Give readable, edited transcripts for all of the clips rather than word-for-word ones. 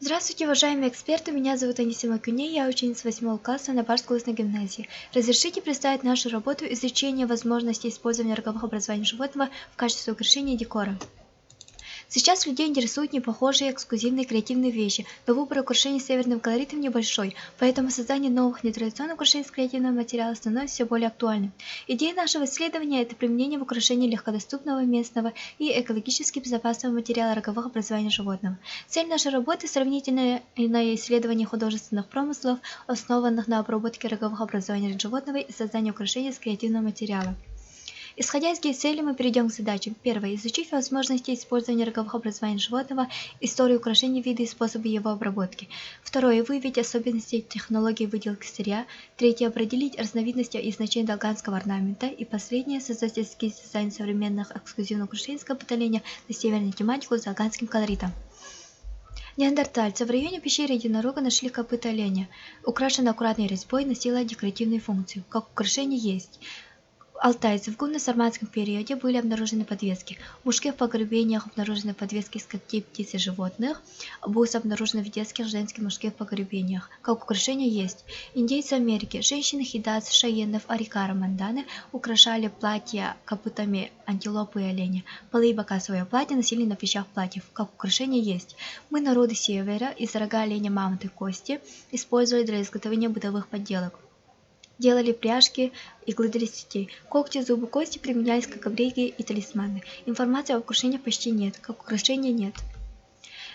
Здравствуйте, уважаемые эксперты! Меня зовут Анисима Кюней, я ученица 8 класса на Барско-Лысной гимназии. Разрешите представить нашу работу изучения возможностей использования роговых образований животного в качестве украшения и декора. Сейчас людей интересуют непохожие, эксклюзивные, креативные вещи, но выбор украшений с северным колоритом небольшой, поэтому создание новых нетрадиционных украшений с креативного материала становится все более актуальным. Идея нашего исследования – это применение в украшении легкодоступного, местного и экологически безопасного материала роговых образований животного. Цель нашей работы – сравнительное исследование художественных промыслов, основанных на обработке роговых образований животного и создании украшений с креативного материала. Исходя из цели, мы перейдем к задачам. Первое. Изучить возможности использования роговых образований животного, историю украшений, виды и способы его обработки. Второе. Выявить особенности технологии выделки сырья. Третье. Определить разновидности и значение долганского орнамента. И последнее. Создать эскиз дизайна современных эксклюзивных украшений с капотоления на северную тематику с долганским колоритом. Неандертальцы в районе пещеры единорога нашли копыта оленя. Украшена аккуратной резьбой, носила декоративную функцию. Как украшение есть. Алтайцы в гунно-сарматском периоде были обнаружены подвески. В мужских погребениях обнаружены подвески из когтей птиц и животных. Бусы обнаружены в детских, женских, мужских погребениях. Как украшение есть. Индейцы Америки, женщины хидатс, шаенов, арикара, манданы украшали платья копытами антилопы и оленя. Полы и бока своего платья носили на плечах платьев. Как украшение есть. Мы, народы севера, из рога оленя, мамонта и кости использовали для изготовления бытовых подделок. Делали пряжки, иглы для сетей. Когти, зубы, кости применялись как обереги и талисманы. Информации об украшениях почти нет, как украшения нет.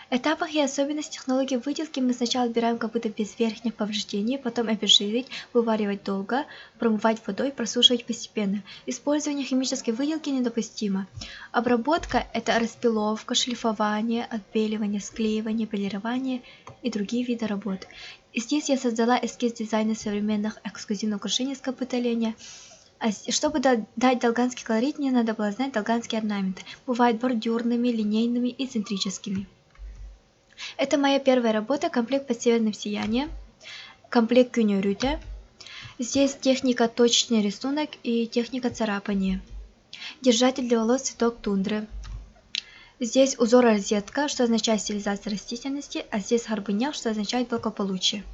Этапах и особенностях технологии выделки мы сначала отбираем копыта без верхних повреждений, потом обезжиривать, вываривать долго, промывать водой, просушивать постепенно. Использование химической выделки недопустимо. Обработка – это распиловка, шлифование, отбеливание, склеивание, полирование и другие виды работ. И здесь я создала эскиз дизайна современных эксклюзивных украшений с копыта оленя. Чтобы дать долганский колорит, мне надо было знать долганские орнаменты. Бывают бордюрными, линейными и центрическими. Это моя первая работа, комплект под северным сиянием, комплект кюнерюте. Здесь техника точечный рисунок и техника царапания. Держатель для волос цветок тундры. Здесь узор розетка, что означает стилизация растительности, а здесь горбыня, что означает благополучие.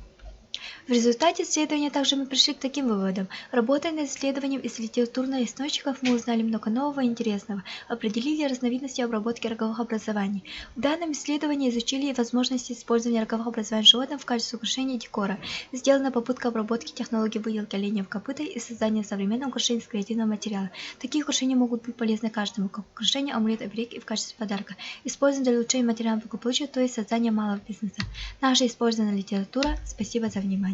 В результате исследования также мы пришли к таким выводам. Работая над исследованием из литературных источников, мы узнали много нового и интересного, определили разновидности обработки роговых образований. В данном исследовании изучили возможности использования роговых образований животных в качестве украшения и декора. Сделана попытка обработки технологии выделки оленя в копыта и создания современного украшения из креативного материала. Такие украшения могут быть полезны каждому, как украшение, амулет, оберег и в качестве подарка. Использован для улучшения материального благополучия, то есть создания малого бизнеса. Наша использованная литература. Спасибо за внимание.